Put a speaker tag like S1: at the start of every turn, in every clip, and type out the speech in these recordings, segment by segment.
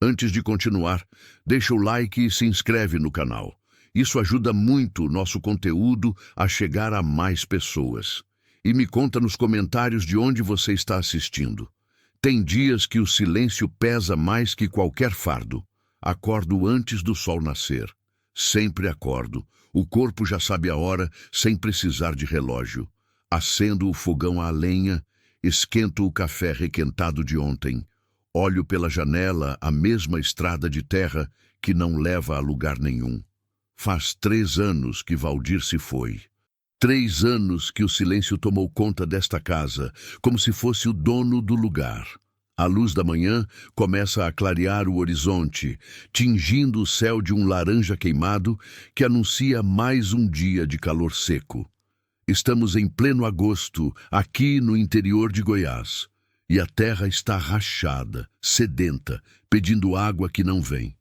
S1: Antes de continuar, deixa o like e se inscreve no canal. Isso ajuda muito o nosso conteúdo a chegar a mais pessoas. E me conta nos comentários de onde você está assistindo. Tem dias que o silêncio pesa mais que qualquer fardo. Acordo antes do sol nascer. Sempre acordo. O corpo já sabe a hora sem precisar de relógio. Acendo o fogão a lenha, esquento o café requentado de ontem. Olho pela janela a mesma estrada de terra que não leva a lugar nenhum. Faz 3 anos que Valdir se foi. 3 anos que o silêncio tomou conta desta casa, como se fosse o dono do lugar. A luz da manhã começa a clarear o horizonte, tingindo o céu de um laranja queimado que anuncia mais um dia de calor seco. Estamos em pleno agosto, aqui no interior de Goiás. E a terra está rachada, sedenta, pedindo água que não vem.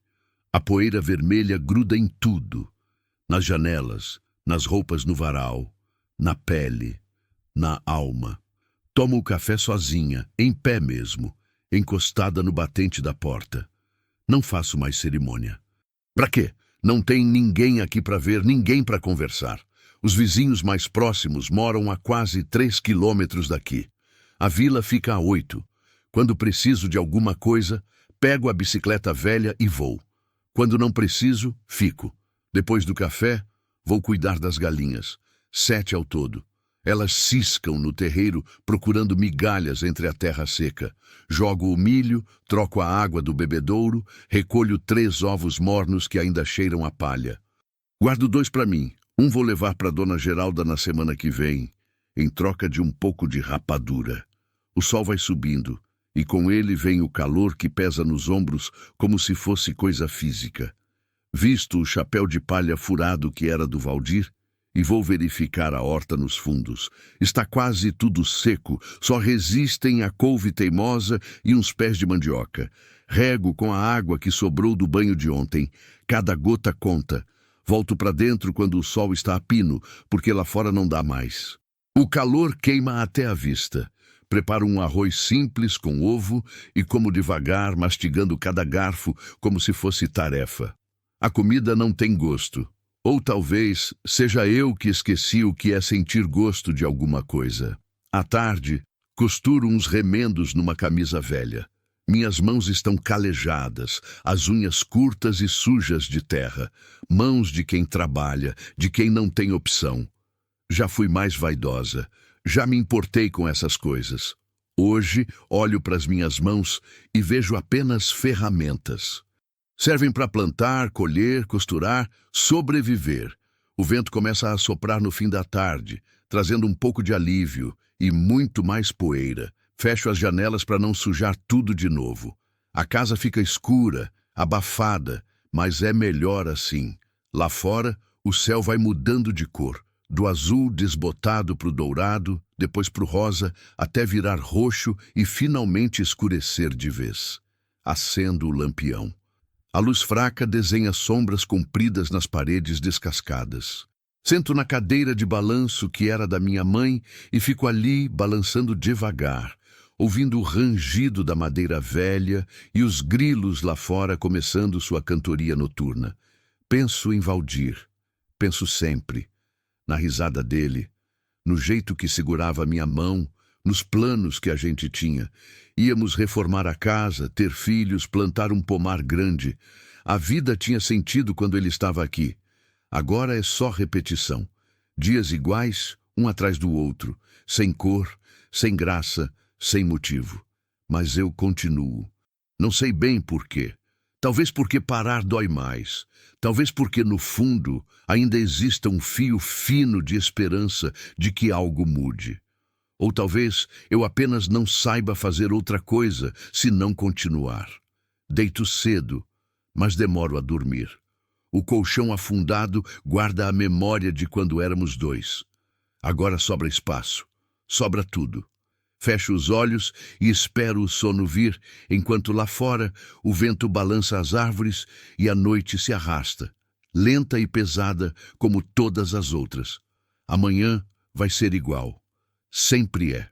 S1: A poeira vermelha gruda em tudo. Nas janelas, nas roupas no varal, na pele, na alma. Tomo o café sozinha, em pé mesmo, encostada no batente da porta. Não faço mais cerimônia. Pra quê? Não tem ninguém aqui para ver, ninguém para conversar. Os vizinhos mais próximos moram a quase 3 quilômetros daqui. A vila fica a 8. Quando preciso de alguma coisa, pego a bicicleta velha e vou. Quando não preciso, fico. Depois do café, vou cuidar das galinhas. 7 ao todo. Elas ciscam no terreiro procurando migalhas entre a terra seca. Jogo o milho, troco a água do bebedouro, recolho 3 ovos mornos que ainda cheiram a palha. Guardo 2 para mim. Um vou levar para Dona Geralda na semana que vem, em troca de um pouco de rapadura. O sol vai subindo, e com ele vem o calor que pesa nos ombros como se fosse coisa física. Visto o chapéu de palha furado que era do Valdir, e vou verificar a horta nos fundos. Está quase tudo seco, só resistem a couve teimosa e uns pés de mandioca. Rego com a água que sobrou do banho de ontem. Cada gota conta. Volto para dentro quando o sol está a pino, porque lá fora não dá mais. O calor queima até a vista. Preparo um arroz simples com ovo e como devagar, mastigando cada garfo como se fosse tarefa. A comida não tem gosto. Ou talvez seja eu que esqueci o que é sentir gosto de alguma coisa. À tarde, costuro uns remendos numa camisa velha. Minhas mãos estão calejadas, as unhas curtas e sujas de terra. Mãos de quem trabalha, de quem não tem opção. Já fui mais vaidosa. Já me importei com essas coisas. Hoje, olho para as minhas mãos e vejo apenas ferramentas. Servem para plantar, colher, costurar, sobreviver. O vento começa a soprar no fim da tarde, trazendo um pouco de alívio e muito mais poeira. Fecho as janelas para não sujar tudo de novo. A casa fica escura, abafada, mas é melhor assim. Lá fora, o céu vai mudando de cor. Do azul desbotado para o dourado, depois para o rosa, até virar roxo e finalmente escurecer de vez. Acendo o lampião. A luz fraca desenha sombras compridas nas paredes descascadas. Sento na cadeira de balanço que era da minha mãe e fico ali balançando devagar, ouvindo o rangido da madeira velha e os grilos lá fora começando sua cantoria noturna. Penso em Valdir. Penso sempre. Na risada dele, no jeito que segurava a minha mão, nos planos que a gente tinha. Íamos reformar a casa, ter filhos, plantar um pomar grande. A vida tinha sentido quando ele estava aqui. Agora é só repetição. Dias iguais, um atrás do outro, sem cor, sem graça, sem motivo. Mas eu continuo. Não sei bem por quê. Talvez porque parar dói mais. Talvez porque, no fundo, ainda exista um fio fino de esperança de que algo mude. Ou talvez eu apenas não saiba fazer outra coisa se não continuar. Deito cedo, mas demoro a dormir. O colchão afundado guarda a memória de quando éramos 2. Agora sobra espaço. Sobra tudo. Fecho os olhos e espero o sono vir, enquanto lá fora o vento balança as árvores e a noite se arrasta, lenta e pesada como todas as outras. Amanhã vai ser igual. Sempre é.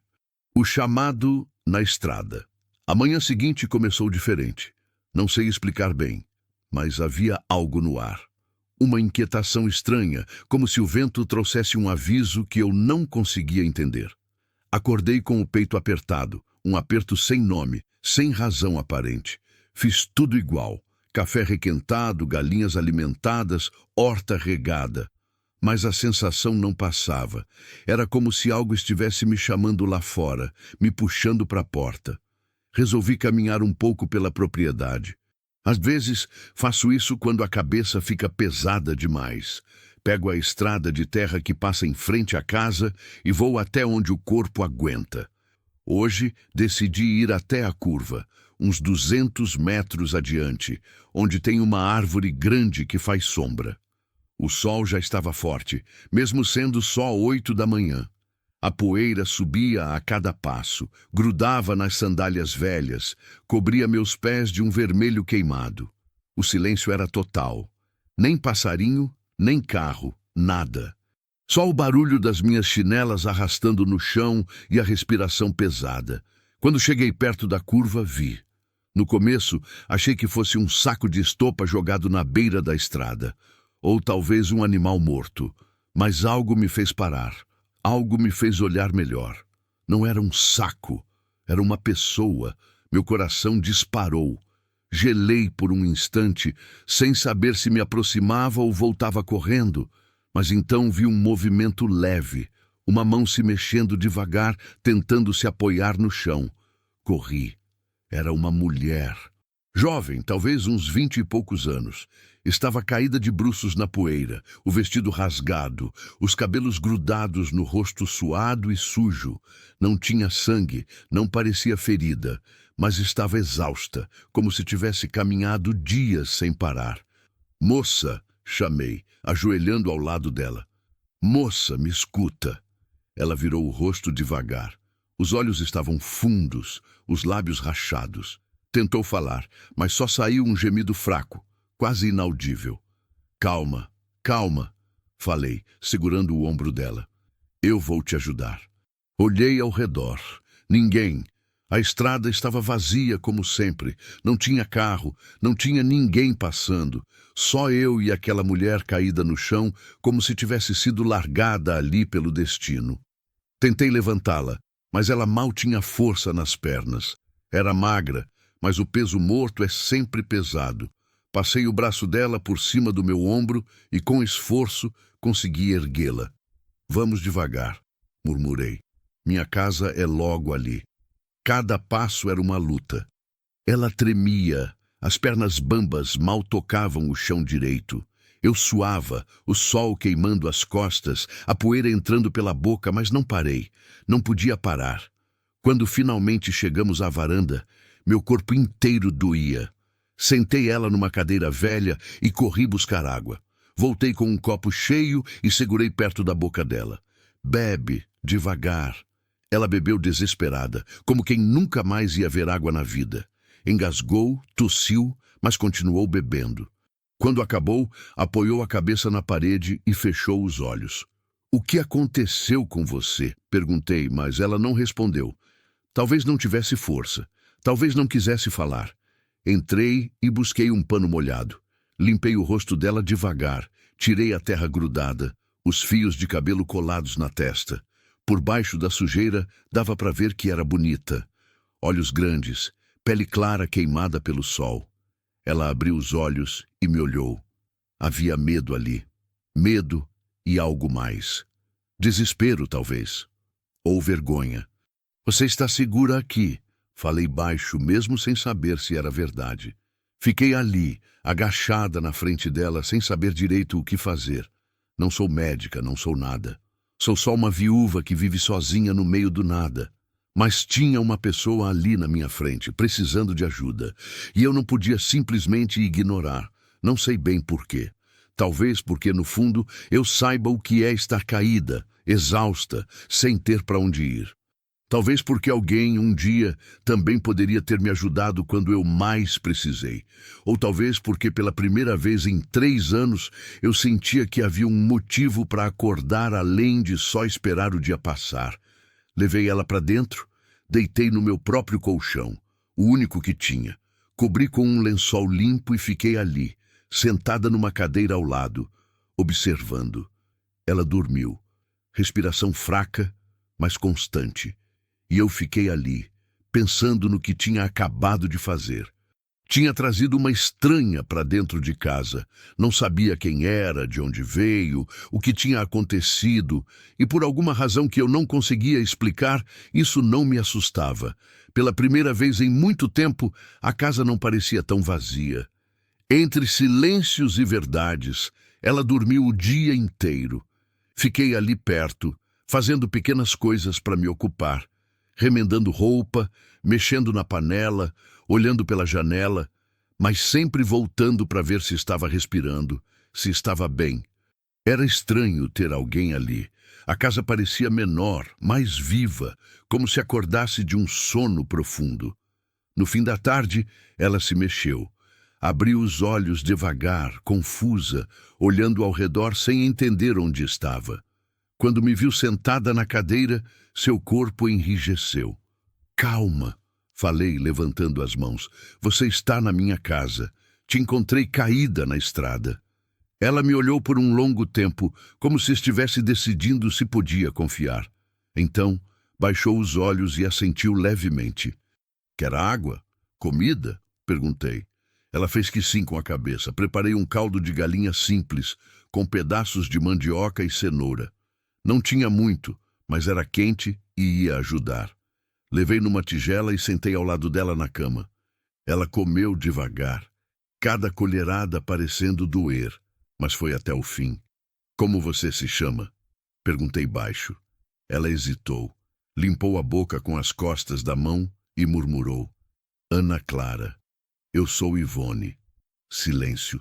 S1: O chamado na estrada. A manhã seguinte começou diferente. Não sei explicar bem, mas havia algo no ar. Uma inquietação estranha, como se o vento trouxesse um aviso que eu não conseguia entender. Acordei com o peito apertado, um aperto sem nome, sem razão aparente. Fiz tudo igual: café requentado, galinhas alimentadas, horta regada. Mas a sensação não passava. Era como se algo estivesse me chamando lá fora, me puxando para a porta. Resolvi caminhar um pouco pela propriedade. Às vezes, faço isso quando a cabeça fica pesada demais. Pego a estrada de terra que passa em frente à casa e vou até onde o corpo aguenta. Hoje, decidi ir até a curva, uns 200 metros adiante, onde tem uma árvore grande que faz sombra. O sol já estava forte, mesmo sendo só 8 da manhã. A poeira subia a cada passo, grudava nas sandálias velhas, cobria meus pés de um vermelho queimado. O silêncio era total. Nem passarinho, nem carro, nada. Só o barulho das minhas chinelas arrastando no chão e a respiração pesada. Quando cheguei perto da curva, vi. No começo, achei que fosse um saco de estopa jogado na beira da estrada. Ou talvez um animal morto. Mas algo me fez parar. Algo me fez olhar melhor. Não era um saco. Era uma pessoa. Meu coração disparou. Gelei por um instante, sem saber se me aproximava ou voltava correndo. Mas então vi um movimento leve. Uma mão se mexendo devagar, tentando se apoiar no chão. Corri. Era uma mulher. Jovem, talvez uns 20 e poucos anos. Estava caída de bruços na poeira, o vestido rasgado, os cabelos grudados no rosto suado e sujo. Não tinha sangue, não parecia ferida, mas estava exausta, como se tivesse caminhado dias sem parar. "Moça", chamei, ajoelhando ao lado dela. "Moça, me escuta." Ela virou o rosto devagar. Os olhos estavam fundos, os lábios rachados. Tentou falar, mas só saiu um gemido fraco, quase inaudível. "Calma, calma", falei, segurando o ombro dela. "Eu vou te ajudar." Olhei ao redor. Ninguém. A estrada estava vazia como sempre. Não tinha carro, não tinha ninguém passando. Só eu e aquela mulher caída no chão, como se tivesse sido largada ali pelo destino. Tentei levantá-la, mas ela mal tinha força nas pernas. Era magra, mas o peso morto é sempre pesado. Passei o braço dela por cima do meu ombro e, com esforço, consegui erguê-la. "Vamos devagar", murmurei. "Minha casa é logo ali." Cada passo era uma luta. Ela tremia, as pernas bambas mal tocavam o chão direito. Eu suava, o sol queimando as costas, a poeira entrando pela boca, mas não parei. Não podia parar. Quando finalmente chegamos à varanda, meu corpo inteiro doía. Sentei ela numa cadeira velha e corri buscar água. Voltei com um copo cheio e segurei perto da boca dela. "Bebe, devagar." Ela bebeu desesperada, como quem nunca mais ia ver água na vida. Engasgou, tossiu, mas continuou bebendo. Quando acabou, apoiou a cabeça na parede e fechou os olhos. "O que aconteceu com você?" perguntei, mas ela não respondeu. Talvez não tivesse força. Talvez não quisesse falar. Entrei e busquei um pano molhado. Limpei o rosto dela devagar. Tirei a terra grudada, os fios de cabelo colados na testa. Por baixo da sujeira, dava para ver que era bonita. Olhos grandes, pele clara queimada pelo sol. Ela abriu os olhos e me olhou. Havia medo ali. Medo e algo mais. Desespero, talvez. Ou vergonha. "Você está segura aqui", falei baixo, mesmo sem saber se era verdade. Fiquei ali, agachada na frente dela, sem saber direito o que fazer. Não sou médica, não sou nada. Sou só uma viúva que vive sozinha no meio do nada. Mas tinha uma pessoa ali na minha frente, precisando de ajuda. E eu não podia simplesmente ignorar. Não sei bem por quê. Talvez porque, no fundo, eu saiba o que é estar caída, exausta, sem ter para onde ir. Talvez porque alguém, um dia, também poderia ter me ajudado quando eu mais precisei. Ou talvez porque pela primeira vez em 3 anos eu sentia que havia um motivo para acordar além de só esperar o dia passar. Levei ela para dentro, deitei no meu próprio colchão, o único que tinha. Cobri com um lençol limpo e fiquei ali, sentada numa cadeira ao lado, observando. Ela dormiu, respiração fraca, mas constante. E eu fiquei ali, pensando no que tinha acabado de fazer. Tinha trazido uma estranha para dentro de casa. Não sabia quem era, de onde veio, o que tinha acontecido, e por alguma razão que eu não conseguia explicar, isso não me assustava. Pela primeira vez em muito tempo, a casa não parecia tão vazia. Entre silêncios e verdades, ela dormiu o dia inteiro. Fiquei ali perto, fazendo pequenas coisas para me ocupar, remendando roupa, mexendo na panela, olhando pela janela, mas sempre voltando para ver se estava respirando, se estava bem. Era estranho ter alguém ali. A casa parecia menor, mais viva, como se acordasse de um sono profundo. No fim da tarde, ela se mexeu. Abriu os olhos devagar, confusa, olhando ao redor sem entender onde estava. Quando me viu sentada na cadeira, seu corpo enrijeceu. Calma, falei, levantando as mãos. Você está na minha casa. Te encontrei caída na estrada. Ela me olhou por um longo tempo, como se estivesse decidindo se podia confiar. Então, baixou os olhos e assentiu levemente. Quer água? Comida? Perguntei. Ela fez que sim com a cabeça. Preparei um caldo de galinha simples, com pedaços de mandioca e cenoura. Não tinha muito, mas era quente e ia ajudar. Levei numa tigela e sentei ao lado dela na cama. Ela comeu devagar, cada colherada parecendo doer, mas foi até o fim. Como você se chama? Perguntei baixo. Ela hesitou, limpou a boca com as costas da mão e murmurou. Ana Clara. Eu sou Ivone. Silêncio.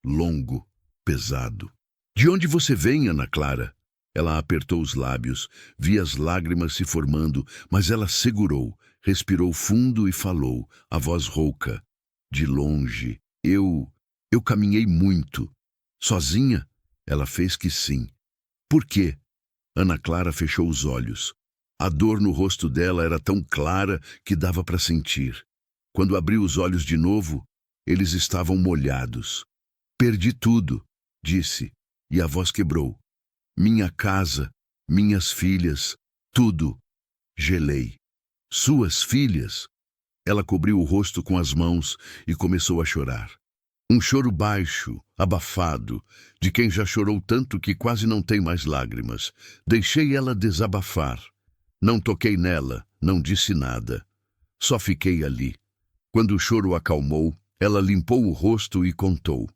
S1: Longo, pesado. De onde você vem, Ana Clara? Ela apertou os lábios, vi as lágrimas se formando, mas ela segurou, respirou fundo e falou, a voz rouca. De longe. Eu caminhei muito. Sozinha? Ela fez que sim. Por quê? Ana Clara fechou os olhos. A dor no rosto dela era tão clara que dava para sentir. Quando abriu os olhos de novo, eles estavam molhados. Perdi tudo, disse, e a voz quebrou. Minha casa, minhas filhas, tudo. Gelei. Suas filhas? Ela cobriu o rosto com as mãos e começou a chorar. Um choro baixo, abafado, de quem já chorou tanto que quase não tem mais lágrimas. Deixei ela desabafar. Não toquei nela, não disse nada. Só fiquei ali. Quando o choro acalmou, ela limpou o rosto e contou.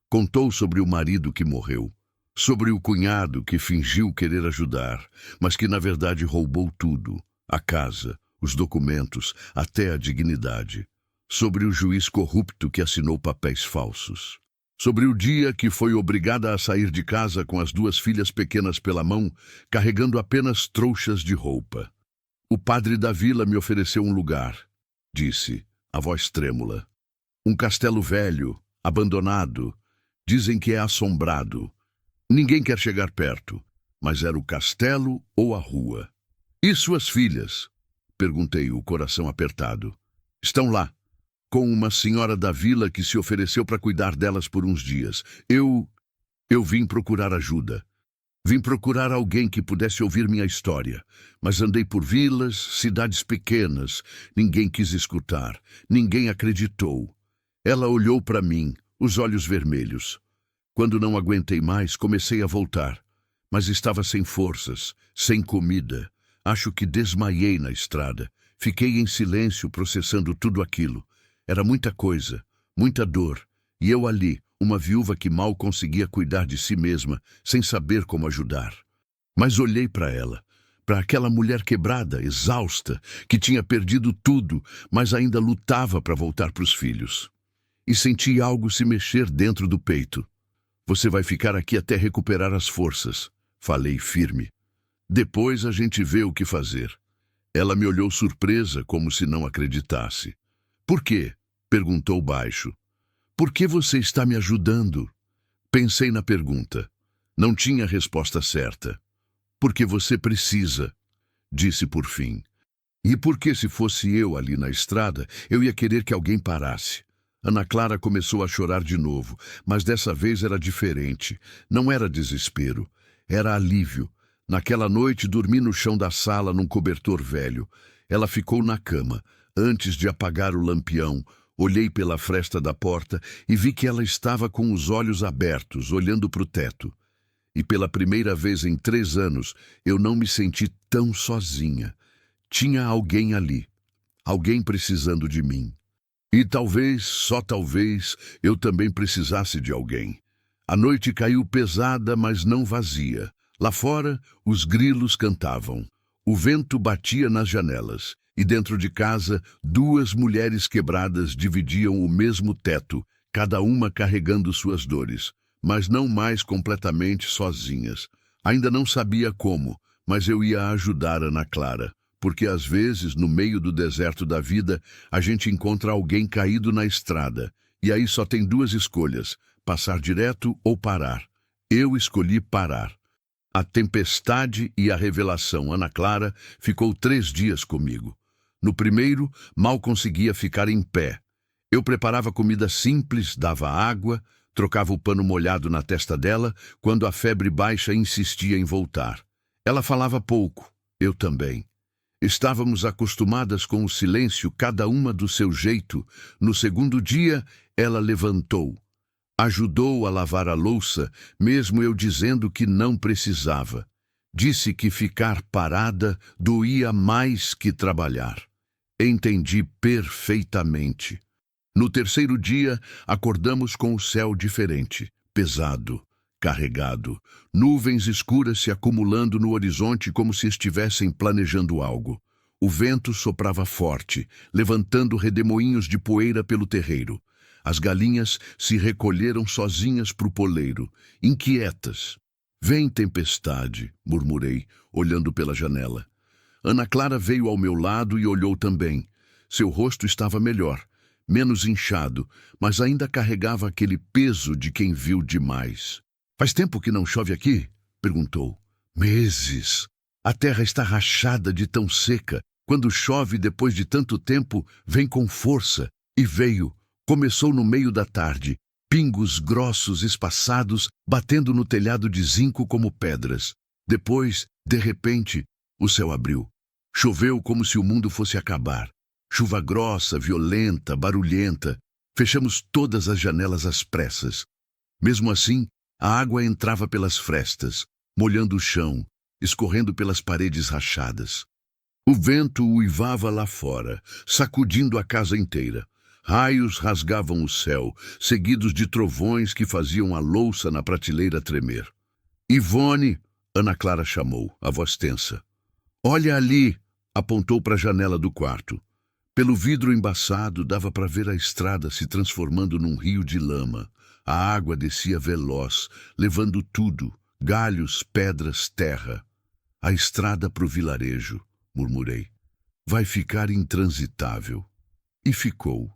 S1: Contou sobre o marido que morreu. Sobre o cunhado que fingiu querer ajudar, mas que na verdade roubou tudo. A casa, os documentos, até a dignidade. Sobre o juiz corrupto que assinou papéis falsos. Sobre o dia que foi obrigada a sair de casa com as 2 filhas pequenas pela mão, carregando apenas trouxas de roupa. O padre da vila me ofereceu um lugar, disse, a voz trêmula. Um castelo velho, abandonado, dizem que é assombrado. Ninguém quer chegar perto, mas era o castelo ou a rua. E suas filhas? Perguntei, o coração apertado. Estão lá, com uma senhora da vila que se ofereceu para cuidar delas por uns dias. Eu vim procurar ajuda. Vim procurar alguém que pudesse ouvir minha história, mas andei por vilas, cidades pequenas. Ninguém quis escutar, ninguém acreditou. Ela olhou para mim, os olhos vermelhos. Quando não aguentei mais, comecei a voltar, mas estava sem forças, sem comida. Acho que desmaiei na estrada. Fiquei em silêncio processando tudo aquilo. Era muita coisa, muita dor, e eu ali, uma viúva que mal conseguia cuidar de si mesma, sem saber como ajudar. Mas olhei para ela, para aquela mulher quebrada, exausta, que tinha perdido tudo, mas ainda lutava para voltar para os filhos. E senti algo se mexer dentro do peito. Você vai ficar aqui até recuperar as forças, falei firme. Depois a gente vê o que fazer. Ela me olhou surpresa, como se não acreditasse. Por quê? Perguntou baixo. Por que você está me ajudando? Pensei na pergunta. Não tinha resposta certa. Porque você precisa, disse por fim. E porque se fosse eu ali na estrada, eu ia querer que alguém parasse. Ana Clara começou a chorar de novo, mas dessa vez era diferente. Não era desespero, era alívio. Naquela noite dormi no chão da sala num cobertor velho. Ela ficou na cama. Antes de apagar o lampião, olhei pela fresta da porta e vi que ela estava com os olhos abertos, olhando para o teto. E pela primeira vez em 3 anos, eu não me senti tão sozinha. Tinha alguém ali, alguém precisando de mim. E talvez, só talvez, eu também precisasse de alguém. A noite caiu pesada, mas não vazia. Lá fora, os grilos cantavam. O vento batia nas janelas. E dentro de casa, 2 mulheres quebradas dividiam o mesmo teto, cada uma carregando suas dores, mas não mais completamente sozinhas. Ainda não sabia como, mas eu ia ajudar Ana Clara, porque às vezes, no meio do deserto da vida, a gente encontra alguém caído na estrada, e aí só tem 2 escolhas, passar direto ou parar. Eu escolhi parar. A tempestade e a revelação Ana Clara ficou 3 dias comigo. No primeiro, mal conseguia ficar em pé. Eu preparava comida simples, dava água, trocava o pano molhado na testa dela quando a febre baixa insistia em voltar. Ela falava pouco, eu também. Estávamos acostumadas com o silêncio, cada uma do seu jeito. No segundo dia, ela levantou. Ajudou a lavar a louça, mesmo eu dizendo que não precisava. Disse que ficar parada doía mais que trabalhar. Entendi perfeitamente. No terceiro dia, acordamos com o céu diferente, pesado, carregado. Nuvens escuras se acumulando no horizonte como se estivessem planejando algo. O vento soprava forte, levantando redemoinhos de poeira pelo terreiro. As galinhas se recolheram sozinhas para o poleiro, inquietas. Vem tempestade, murmurei, olhando pela janela. Ana Clara veio ao meu lado e olhou também. Seu rosto estava melhor, menos inchado, mas ainda carregava aquele peso de quem viu demais. Faz tempo que não chove aqui? Perguntou. Meses. A terra está rachada de tão seca. Quando chove depois de tanto tempo, vem com força. E veio. Começou no meio da tarde. Pingos grossos espaçados batendo no telhado de zinco como pedras. Depois, de repente, o céu abriu. Choveu como se o mundo fosse acabar. Chuva grossa, violenta, barulhenta. Fechamos todas as janelas às pressas. Mesmo assim, a água entrava pelas frestas, molhando o chão, escorrendo pelas paredes rachadas. O vento uivava lá fora, sacudindo a casa inteira. Raios rasgavam o céu, seguidos de trovões que faziam a louça na prateleira tremer. Ivone, Ana Clara chamou, a voz tensa. Olha ali, apontou para a janela do quarto. Pelo vidro embaçado dava para ver a estrada se transformando num rio de lama. A água descia veloz, levando tudo, galhos, pedras, terra. A estrada para o vilarejo, murmurei. Vai ficar intransitável. E ficou.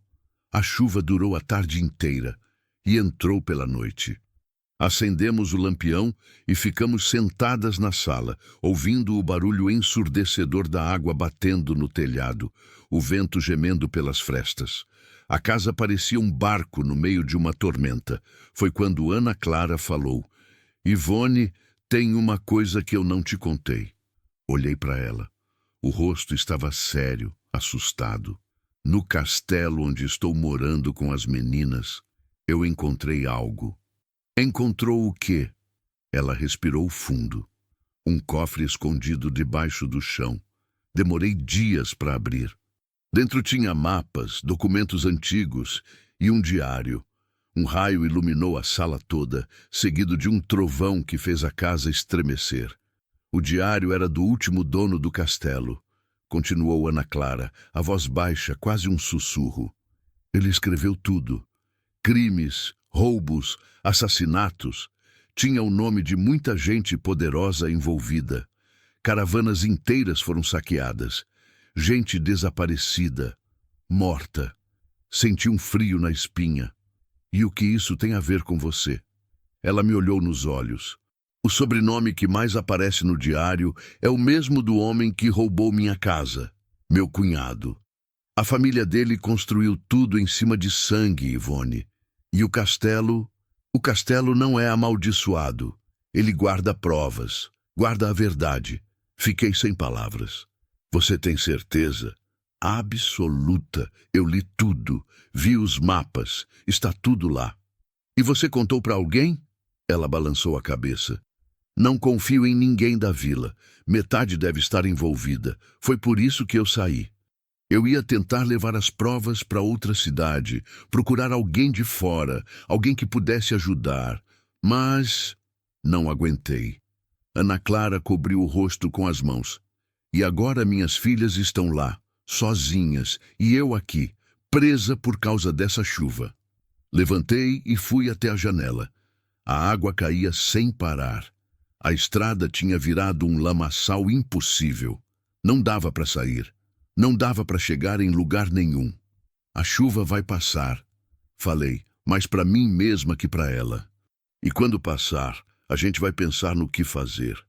S1: A chuva durou a tarde inteira e entrou pela noite. Acendemos o lampião e ficamos sentadas na sala, ouvindo o barulho ensurdecedor da água batendo no telhado, o vento gemendo pelas frestas. A casa parecia um barco no meio de uma tormenta. Foi quando Ana Clara falou: Ivone, tem uma coisa que eu não te contei. Olhei para ela. O rosto estava sério, assustado. No castelo onde estou morando com as meninas, eu encontrei algo. Encontrou o quê? Ela respirou fundo. Um cofre escondido debaixo do chão. Demorei dias para abrir. Dentro tinha mapas, documentos antigos e um diário. Um raio iluminou a sala toda, seguido de um trovão que fez a casa estremecer. O diário era do último dono do castelo. Continuou Ana Clara, a voz baixa, quase um sussurro. Ele escreveu tudo. Crimes, roubos, assassinatos. Tinha o nome de muita gente poderosa envolvida. Caravanas inteiras foram saqueadas. Gente desaparecida, morta. Senti um frio na espinha. E o que isso tem a ver com você? Ela me olhou nos olhos. O sobrenome que mais aparece no diário é o mesmo do homem que roubou minha casa. Meu cunhado. A família dele construiu tudo em cima de sangue, Ivone. E o castelo não é amaldiçoado. Ele guarda provas, guarda a verdade. Fiquei sem palavras. Você tem certeza? Absoluta. Eu li tudo, vi os mapas, está tudo lá. E você contou para alguém? Ela balançou a cabeça. Não confio em ninguém da vila. Metade deve estar envolvida. Foi por isso que eu saí. Eu ia tentar levar as provas para outra cidade, procurar alguém de fora, alguém que pudesse ajudar. Mas não aguentei. Ana Clara cobriu o rosto com as mãos. E agora minhas filhas estão lá, sozinhas, e eu aqui, presa por causa dessa chuva. Levantei e fui até a janela. A água caía sem parar. A estrada tinha virado um lamaçal impossível. Não dava para sair. Não dava para chegar em lugar nenhum. A chuva vai passar, falei, mais para mim mesma que para ela. E quando passar, a gente vai pensar no que fazer.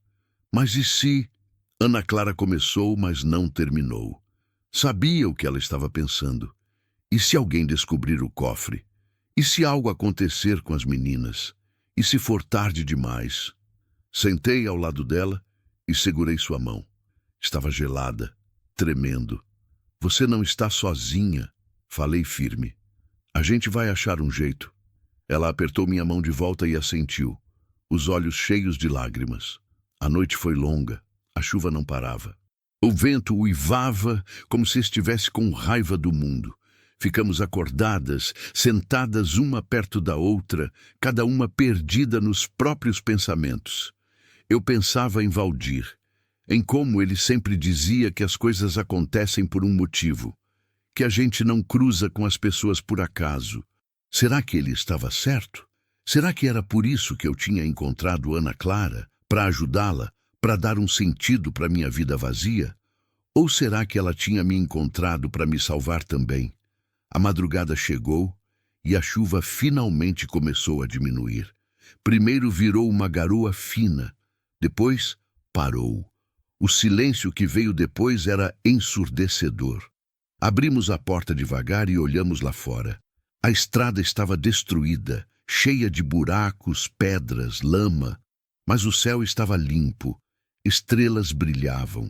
S1: Mas e se... Ana Clara começou, mas não terminou. Sabia o que ela estava pensando. E se alguém descobrir o cofre? E se algo acontecer com as meninas? E se for tarde demais? Sentei ao lado dela e segurei sua mão. Estava gelada, tremendo. Você não está sozinha, falei firme. A gente vai achar um jeito. Ela apertou minha mão de volta e assentiu, os olhos cheios de lágrimas. A noite foi longa, a chuva não parava. O vento uivava como se estivesse com raiva do mundo. Ficamos acordadas, sentadas uma perto da outra, cada uma perdida nos próprios pensamentos. Eu pensava em Valdir, em como ele sempre dizia que as coisas acontecem por um motivo, que a gente não cruza com as pessoas por acaso. Será que ele estava certo? Será que era por isso que eu tinha encontrado Ana Clara, para ajudá-la, para dar um sentido para minha vida vazia? Ou será que ela tinha me encontrado para me salvar também? A madrugada chegou e a chuva finalmente começou a diminuir. Primeiro virou uma garoa fina, depois parou. O silêncio que veio depois era ensurdecedor. Abrimos a porta devagar e olhamos lá fora. A estrada estava destruída, cheia de buracos, pedras, lama, mas o céu estava limpo, estrelas brilhavam.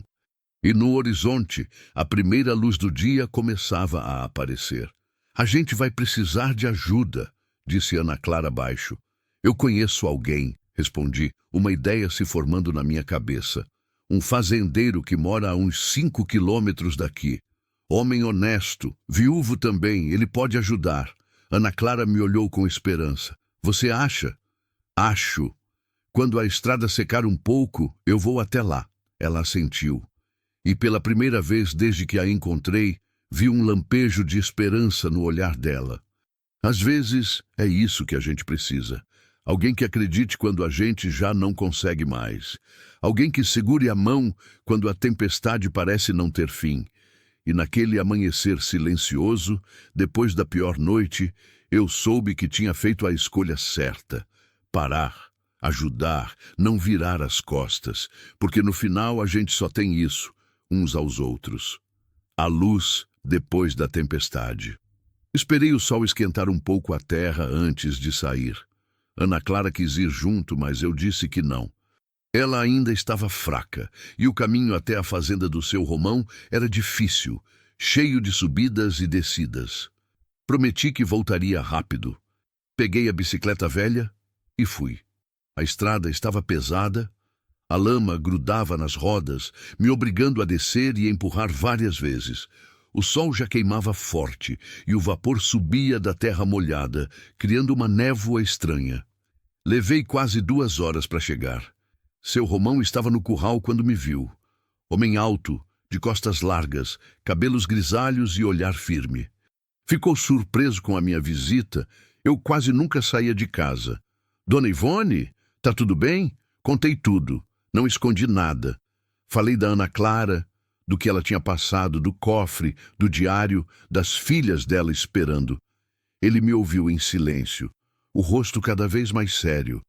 S1: E no horizonte, a primeira luz do dia começava a aparecer. A gente vai precisar de ajuda, disse Ana Clara baixo. Eu conheço alguém, respondi, uma ideia se formando na minha cabeça. Um fazendeiro que mora a uns 5 quilômetros daqui. Homem honesto, viúvo também, ele pode ajudar. Ana Clara me olhou com esperança. Você acha? Acho. Quando a estrada secar um pouco, eu vou até lá. Ela assentiu. E pela primeira vez desde que a encontrei, vi um lampejo de esperança no olhar dela. Às vezes, é isso que a gente precisa. Alguém que acredite quando a gente já não consegue mais. Alguém que segure a mão quando a tempestade parece não ter fim. E naquele amanhecer silencioso, depois da pior noite, eu soube que tinha feito a escolha certa. Parar, ajudar, não virar as costas, porque no final a gente só tem isso, uns aos outros. A luz depois da tempestade. Esperei o sol esquentar um pouco a terra antes de sair. Ana Clara quis ir junto, mas eu disse que não. Ela ainda estava fraca, e o caminho até a fazenda do seu Romão era difícil, cheio de subidas e descidas. Prometi que voltaria rápido. Peguei a bicicleta velha e fui. A estrada estava pesada, a lama grudava nas rodas, me obrigando a descer e empurrar várias vezes. O sol já queimava forte e o vapor subia da terra molhada, criando uma névoa estranha. Levei quase 2 horas para chegar. Seu Romão estava no curral quando me viu. Homem alto, de costas largas, cabelos grisalhos e olhar firme. Ficou surpreso com a minha visita. Eu quase nunca saía de casa. Dona Ivone, tá tudo bem? Contei tudo. Não escondi nada. Falei da Ana Clara, do que ela tinha passado, do cofre, do diário, das filhas dela esperando. Ele me ouviu em silêncio, o rosto cada vez mais sério.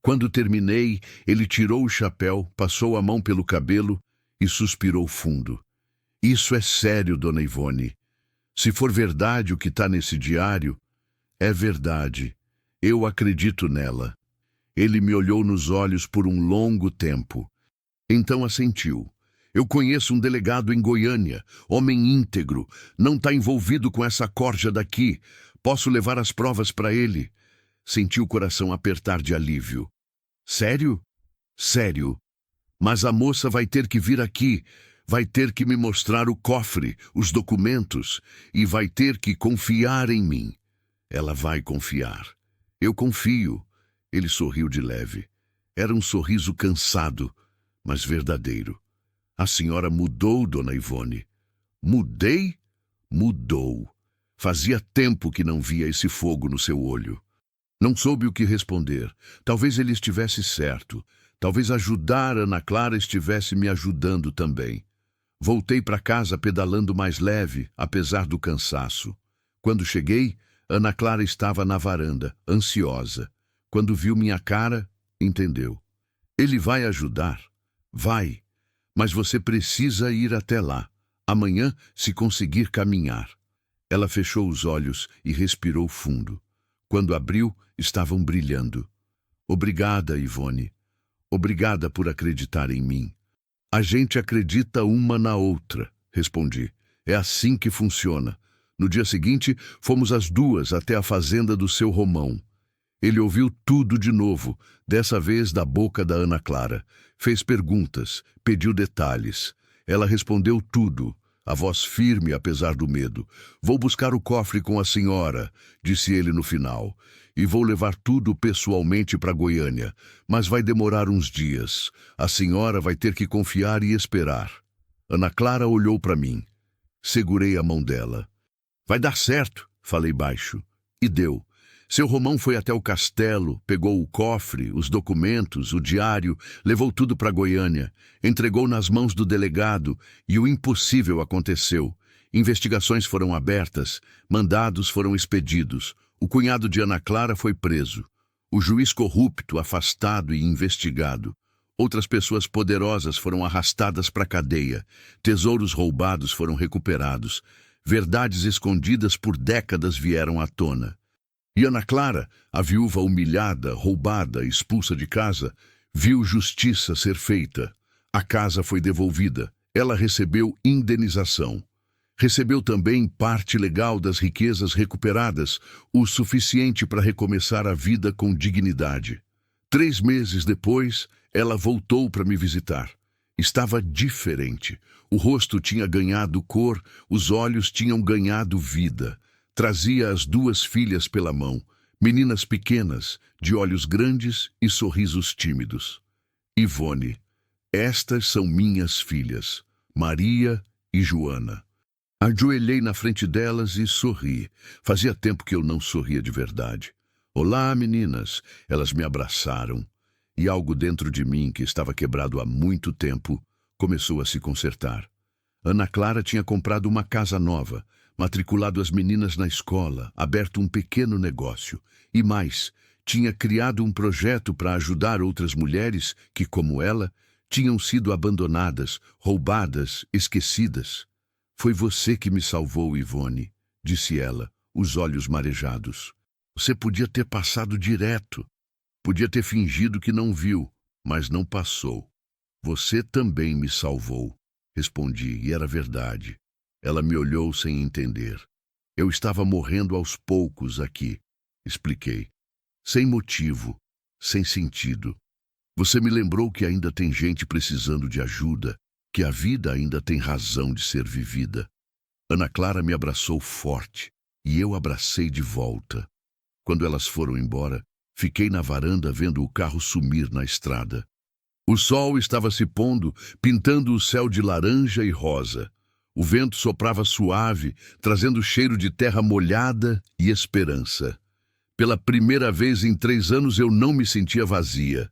S1: Quando terminei, ele tirou o chapéu, passou a mão pelo cabelo e suspirou fundo. Isso é sério, dona Ivone. Se for verdade o que está nesse diário, é verdade. Eu acredito nela. Ele me olhou nos olhos por um longo tempo. Então assentiu. Eu conheço um delegado em Goiânia, homem íntegro, não está envolvido com essa corja daqui. Posso levar as provas para ele. Senti o coração apertar de alívio. Sério? Sério. Mas a moça vai ter que vir aqui, vai ter que me mostrar o cofre, os documentos, e vai ter que confiar em mim. Ela vai confiar. Eu confio. Ele sorriu de leve. Era um sorriso cansado, mas verdadeiro. A senhora mudou, dona Ivone. Mudei? Mudou. Fazia tempo que não via esse fogo no seu olho. Não soube o que responder. Talvez ele estivesse certo. Talvez ajudar Ana Clara estivesse me ajudando também. Voltei para casa pedalando mais leve, apesar do cansaço. Quando cheguei, Ana Clara estava na varanda, ansiosa. Quando viu minha cara, entendeu. Ele vai ajudar? Vai. Mas você precisa ir até lá. Amanhã, se conseguir caminhar. Ela fechou os olhos e respirou fundo. Quando abriu, estavam brilhando. Obrigada, Ivone. Obrigada por acreditar em mim. A gente acredita uma na outra, respondi. É assim que funciona. No dia seguinte, fomos as duas até a fazenda do seu Romão. Ele ouviu tudo de novo, dessa vez da boca da Ana Clara. Fez perguntas, pediu detalhes. Ela respondeu tudo, a voz firme apesar do medo. Vou buscar o cofre com a senhora, disse ele no final. E vou levar tudo pessoalmente para Goiânia, mas vai demorar uns dias. A senhora vai ter que confiar e esperar. Ana Clara olhou para mim. Segurei a mão dela. Vai dar certo, falei baixo. E deu. Seu Romão foi até o castelo, pegou o cofre, os documentos, o diário, levou tudo para Goiânia, entregou nas mãos do delegado e o impossível aconteceu. Investigações foram abertas, mandados foram expedidos. O cunhado de Ana Clara foi preso. O juiz corrupto, afastado e investigado. Outras pessoas poderosas foram arrastadas para a cadeia. Tesouros roubados foram recuperados. Verdades escondidas por décadas vieram à tona. E Ana Clara, a viúva humilhada, roubada, expulsa de casa, viu justiça ser feita. A casa foi devolvida. Ela recebeu indenização. Recebeu também parte legal das riquezas recuperadas, o suficiente para recomeçar a vida com dignidade. 3 meses depois, ela voltou para me visitar. Estava diferente. O rosto tinha ganhado cor, os olhos tinham ganhado vida. Trazia as 2 filhas pela mão, meninas pequenas, de olhos grandes e sorrisos tímidos. Ivone, estas são minhas filhas, Maria e Joana. Ajoelhei na frente delas e sorri. Fazia tempo que eu não sorria de verdade. Olá, meninas. Elas me abraçaram. E algo dentro de mim, que estava quebrado há muito tempo, começou a se consertar. Ana Clara tinha comprado uma casa nova, matriculado as meninas na escola, aberto um pequeno negócio. E mais, tinha criado um projeto para ajudar outras mulheres que, como ela, tinham sido abandonadas, roubadas, esquecidas. Foi você que me salvou, Ivone, disse ela, os olhos marejados. Você podia ter passado direto. Podia ter fingido que não viu, mas não passou. Você também me salvou, respondi, e era verdade. Ela me olhou sem entender. Eu estava morrendo aos poucos aqui, expliquei. Sem motivo, sem sentido. Você me lembrou que ainda tem gente precisando de ajuda, que a vida ainda tem razão de ser vivida. Ana Clara me abraçou forte, e eu abracei de volta. Quando elas foram embora, fiquei na varanda vendo o carro sumir na estrada. O sol estava se pondo, pintando o céu de laranja e rosa. O vento soprava suave, trazendo cheiro de terra molhada e esperança. Pela primeira vez em 3 anos eu não me sentia vazia.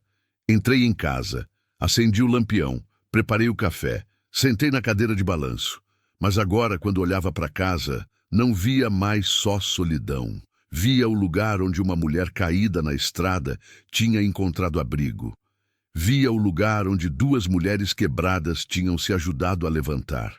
S1: Entrei em casa, acendi o lampião, preparei o café, sentei na cadeira de balanço. Mas agora, quando olhava para casa, não via mais só solidão. Via o lugar onde uma mulher caída na estrada tinha encontrado abrigo. Via o lugar onde 2 mulheres quebradas tinham se ajudado a levantar.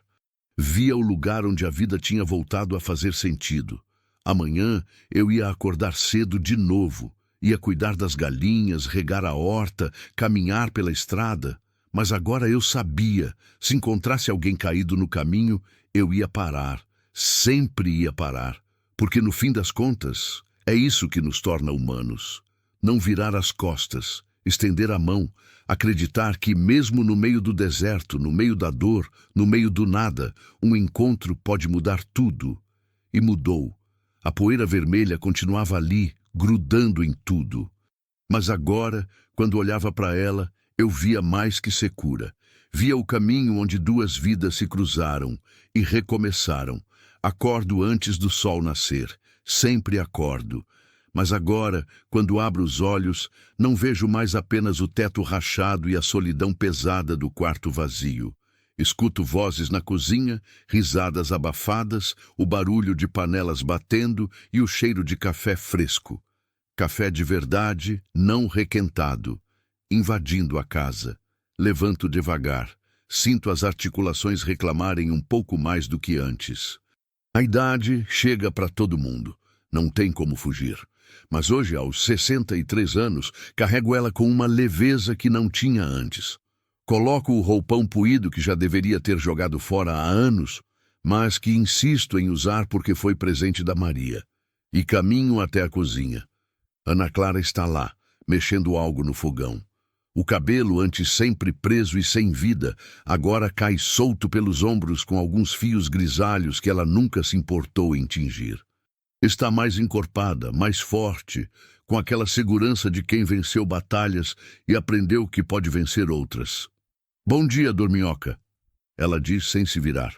S1: Via o lugar onde a vida tinha voltado a fazer sentido. Amanhã eu ia acordar cedo de novo, ia cuidar das galinhas, regar a horta, caminhar pela estrada. Mas agora eu sabia, se encontrasse alguém caído no caminho, eu ia parar, sempre ia parar. Porque no fim das contas, é isso que nos torna humanos. Não virar as costas, estender a mão, acreditar que mesmo no meio do deserto, no meio da dor, no meio do nada, um encontro pode mudar tudo. E mudou. A poeira vermelha continuava ali, grudando em tudo. Mas agora, quando olhava para ela, eu via mais que secura. Via o caminho onde duas vidas se cruzaram e recomeçaram. Acordo antes do sol nascer. Sempre acordo. Mas agora, quando abro os olhos, não vejo mais apenas o teto rachado e a solidão pesada do quarto vazio. Escuto vozes na cozinha, risadas abafadas, o barulho de panelas batendo e o cheiro de café fresco. Café de verdade, não requentado. Invadindo a casa. Levanto devagar. Sinto as articulações reclamarem um pouco mais do que antes. A idade chega para todo mundo. Não tem como fugir. Mas hoje, aos 63 anos, carrego ela com uma leveza que não tinha antes. Coloco o roupão puído que já deveria ter jogado fora há anos, mas que insisto em usar porque foi presente da Maria. E caminho até a cozinha. Ana Clara está lá, mexendo algo no fogão. O cabelo, antes sempre preso e sem vida, agora cai solto pelos ombros com alguns fios grisalhos que ela nunca se importou em tingir. Está mais encorpada, mais forte, com aquela segurança de quem venceu batalhas e aprendeu que pode vencer outras. Bom dia, Dorminhoca, ela diz sem se virar,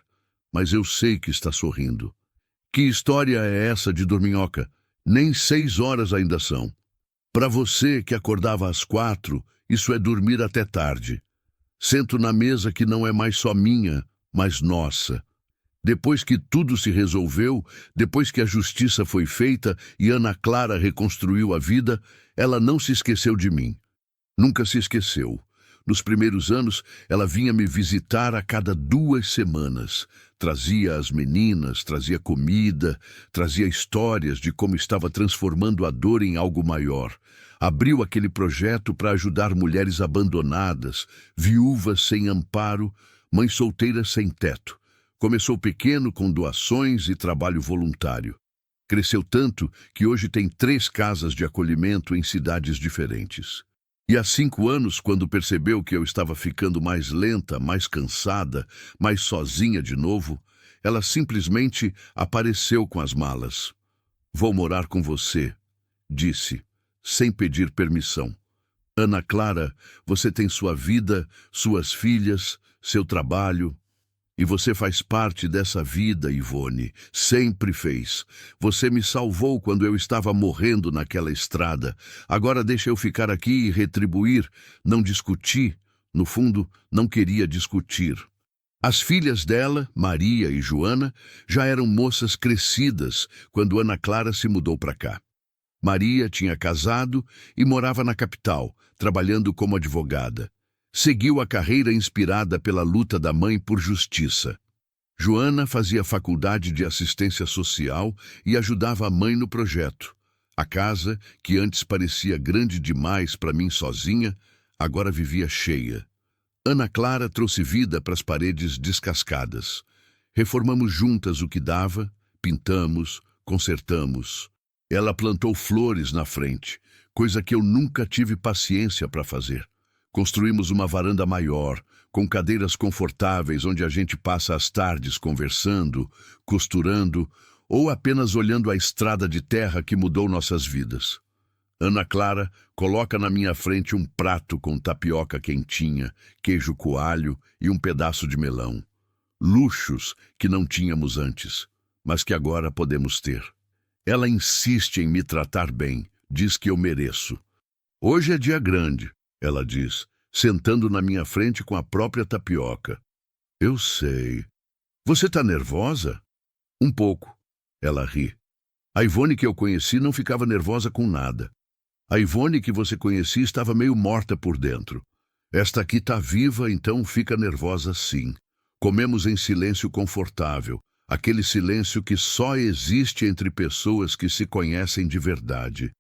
S1: mas eu sei que está sorrindo. Que história é essa de Dorminhoca? Nem 6 horas ainda são. Para você que acordava às 4, isso é dormir até tarde. Sento na mesa que não é mais só minha, mas nossa. Depois que tudo se resolveu, depois que a justiça foi feita e Ana Clara reconstruiu a vida, ela não se esqueceu de mim. Nunca se esqueceu. Nos primeiros anos, ela vinha me visitar a cada 2 semanas. Trazia as meninas, trazia comida, trazia histórias de como estava transformando a dor em algo maior. Abriu aquele projeto para ajudar mulheres abandonadas, viúvas sem amparo, mães solteiras sem teto. Começou pequeno com doações e trabalho voluntário. Cresceu tanto que hoje tem 3 casas de acolhimento em cidades diferentes. E há 5 anos, quando percebeu que eu estava ficando mais lenta, mais cansada, mais sozinha de novo, ela simplesmente apareceu com as malas. Vou morar com você, disse, sem pedir permissão. Ana Clara, você tem sua vida, suas filhas, seu trabalho. E você faz parte dessa vida, Ivone. Sempre fez. Você me salvou quando eu estava morrendo naquela estrada. Agora deixa eu ficar aqui e retribuir. Não discuti. No fundo, não queria discutir. As filhas dela, Maria e Joana, já eram moças crescidas quando Ana Clara se mudou para cá. Maria tinha casado e morava na capital, trabalhando como advogada. Seguiu a carreira inspirada pela luta da mãe por justiça. Joana fazia faculdade de assistência social e ajudava a mãe no projeto. A casa, que antes parecia grande demais para mim sozinha, agora vivia cheia. Ana Clara trouxe vida para as paredes descascadas. Reformamos juntas o que dava, pintamos, consertamos. Ela plantou flores na frente, coisa que eu nunca tive paciência para fazer. Construímos uma varanda maior, com cadeiras confortáveis onde a gente passa as tardes conversando, costurando ou apenas olhando a estrada de terra que mudou nossas vidas. Ana Clara coloca na minha frente um prato com tapioca quentinha, queijo coalho e um pedaço de melão. Luxos que não tínhamos antes, mas que agora podemos ter. Ela insiste em me tratar bem, diz que eu mereço. Hoje é dia grande, ela diz, sentando na minha frente com a própria tapioca. Eu sei. Você está nervosa? Um pouco. Ela ri. A Ivone que eu conheci não ficava nervosa com nada. A Ivone que você conhecia estava meio morta por dentro. Esta aqui está viva, então fica nervosa sim. Comemos em silêncio confortável, aquele silêncio que só existe entre pessoas que se conhecem de verdade.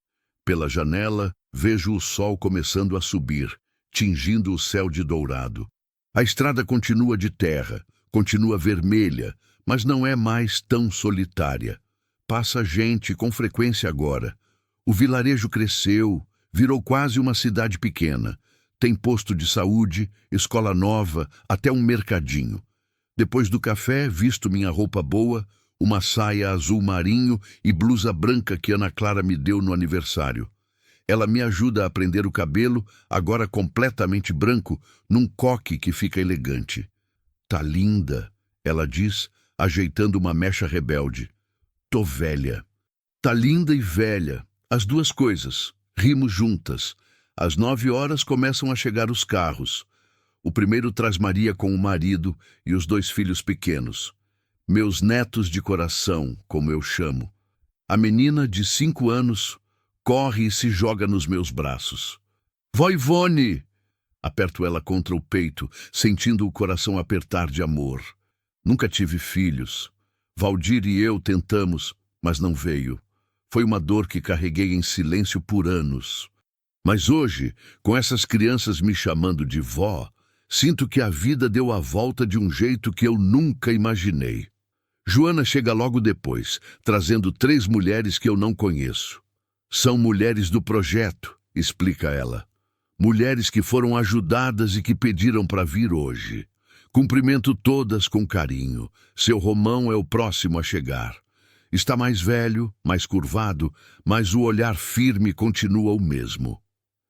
S1: Pela janela, vejo o sol começando a subir, tingindo o céu de dourado. A estrada continua de terra, continua vermelha, mas não é mais tão solitária. Passa gente com frequência agora. O vilarejo cresceu, virou quase uma cidade pequena. Tem posto de saúde, escola nova, até um mercadinho. Depois do café, visto minha roupa boa, uma saia azul marinho e blusa branca que Ana Clara me deu no aniversário. Ela me ajuda a prender o cabelo, agora completamente branco, num coque que fica elegante. Tá linda, ela diz, ajeitando uma mecha rebelde. Tô velha. Tá linda e velha, as duas coisas. Rimos juntas. Às 9 horas começam a chegar os carros. O primeiro traz Maria com o marido e os 2 filhos pequenos. Meus netos de coração, como eu chamo. A menina, de 5 anos, corre e se joga nos meus braços. Vó Ivone! Aperto ela contra o peito, sentindo o coração apertar de amor. Nunca tive filhos. Valdir e eu tentamos, mas não veio. Foi uma dor que carreguei em silêncio por anos. Mas hoje, com essas crianças me chamando de vó, sinto que a vida deu a volta de um jeito que eu nunca imaginei. Joana chega logo depois, trazendo 3 mulheres que eu não conheço. São mulheres do projeto, explica ela. Mulheres que foram ajudadas e que pediram para vir hoje. Cumprimento todas com carinho. Seu Romão é o próximo a chegar. Está mais velho, mais curvado, mas o olhar firme continua o mesmo.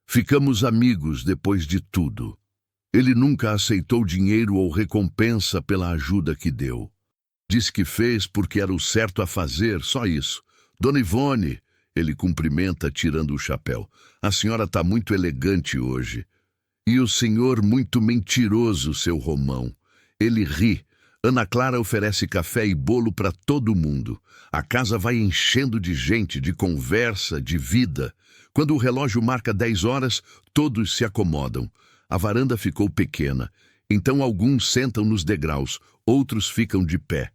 S1: Ficamos amigos depois de tudo. Ele nunca aceitou dinheiro ou recompensa pela ajuda que deu. Disse que fez porque era o certo a fazer, só isso. Dona Ivone, ele cumprimenta tirando o chapéu. A senhora está muito elegante hoje. E o senhor muito mentiroso, seu Romão. Ele ri. Ana Clara oferece café e bolo para todo mundo. A casa vai enchendo de gente, de conversa, de vida. Quando o relógio marca 10 horas, todos se acomodam. A varanda ficou pequena, então alguns sentam nos degraus, outros ficam de pé.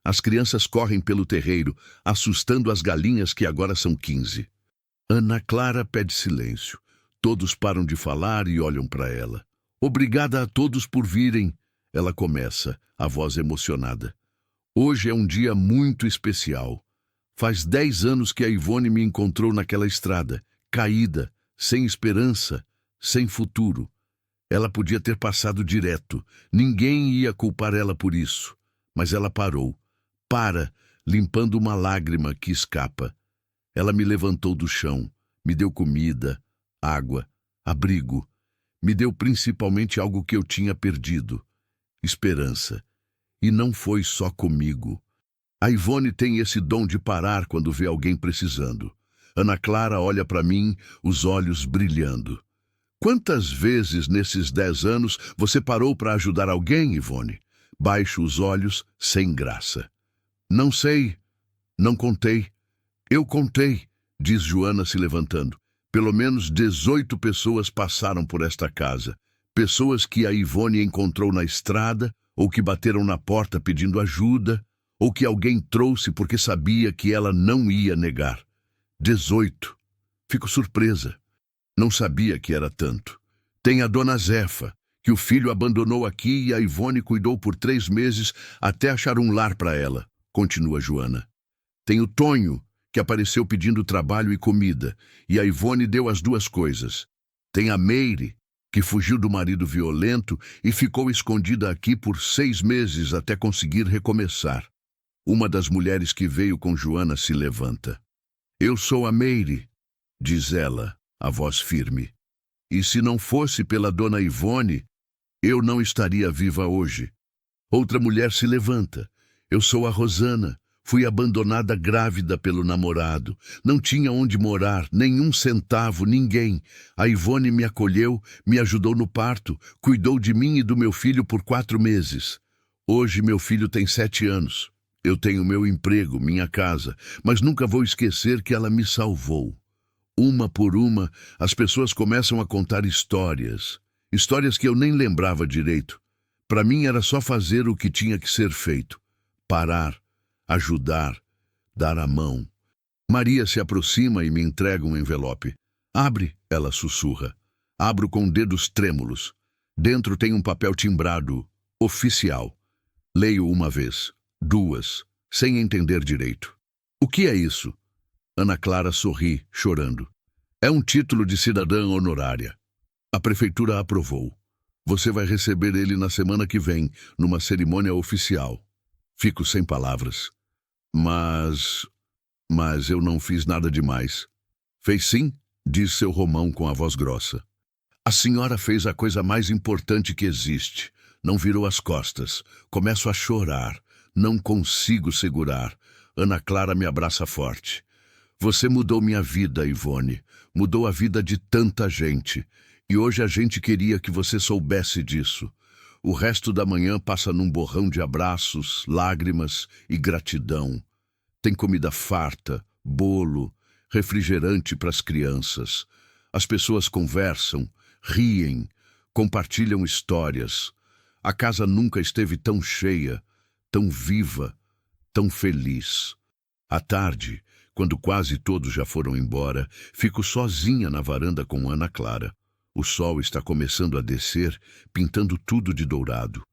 S1: As crianças correm pelo terreiro, assustando as galinhas que agora são 15. Ana Clara pede silêncio. Todos param de falar e olham para ela. Obrigada a todos por virem. Ela começa, a voz emocionada. Hoje é um dia muito especial. Faz 10 anos que a Ivone me encontrou naquela estrada, caída, sem esperança, sem futuro. Ela podia ter passado direto. Ninguém ia culpar ela por isso. Mas ela parou. Para, limpando uma lágrima que escapa. Ela me levantou do chão, me deu comida, água, abrigo. Me deu principalmente algo que eu tinha perdido. Esperança. E não foi só comigo. A Ivone tem esse dom de parar quando vê alguém precisando. Ana Clara olha para mim, os olhos brilhando. Quantas vezes nesses 10 anos você parou para ajudar alguém, Ivone? Baixo os olhos, sem graça. Não sei. Não contei. Eu contei, diz Joana se levantando. Pelo menos 18 pessoas passaram por esta casa. Pessoas que a Ivone encontrou na estrada, ou que bateram na porta pedindo ajuda, ou que alguém trouxe porque sabia que ela não ia negar. 18. Fico surpresa. Não sabia que era tanto. Tem a dona Zefa, que o filho abandonou aqui e a Ivone cuidou por 3 meses até achar um lar para ela, continua Joana. Tem o Tonho, que apareceu pedindo trabalho e comida, e a Ivone deu as 2 coisas. Tem a Meire, que fugiu do marido violento e ficou escondida aqui por 6 meses até conseguir recomeçar. Uma das mulheres que veio com Joana se levanta. Eu sou a Meire, diz ela, a voz firme. E se não fosse pela dona Ivone, eu não estaria viva hoje. Outra mulher se levanta. Eu sou a Rosana. Fui abandonada grávida pelo namorado. Não tinha onde morar, nenhum centavo, ninguém. A Ivone me acolheu, me ajudou no parto, cuidou de mim e do meu filho por 4 meses. Hoje meu filho tem 7 anos. Eu tenho meu emprego, minha casa, mas nunca vou esquecer que ela me salvou. Uma por uma, as pessoas começam a contar histórias. Histórias que eu nem lembrava direito. Para mim era só fazer o que tinha que ser feito. Parar, ajudar, dar a mão. Maria se aproxima e me entrega um envelope. Abre, ela sussurra. Abro com dedos trêmulos. Dentro tem um papel timbrado, oficial. Leio uma vez, duas, sem entender direito. O que é isso? Ana Clara sorri, chorando. É um título de cidadã honorária. A prefeitura aprovou. Você vai receber ele na semana que vem, numa cerimônia oficial. Fico sem palavras. Mas eu não fiz nada demais. Fez sim, diz seu Romão com a voz grossa. A senhora fez a coisa mais importante que existe. Não virou as costas. Começo a chorar. Não consigo segurar. Ana Clara me abraça forte. Você mudou minha vida, Ivone. Mudou a vida de tanta gente. E hoje a gente queria que você soubesse disso. O resto da manhã passa num borrão de abraços, lágrimas e gratidão. Tem comida farta, bolo, refrigerante para as crianças. As pessoas conversam, riem, compartilham histórias. A casa nunca esteve tão cheia, tão viva, tão feliz. À tarde, quando quase todos já foram embora, fico sozinha na varanda com Ana Clara. O sol está começando a descer, pintando tudo de dourado.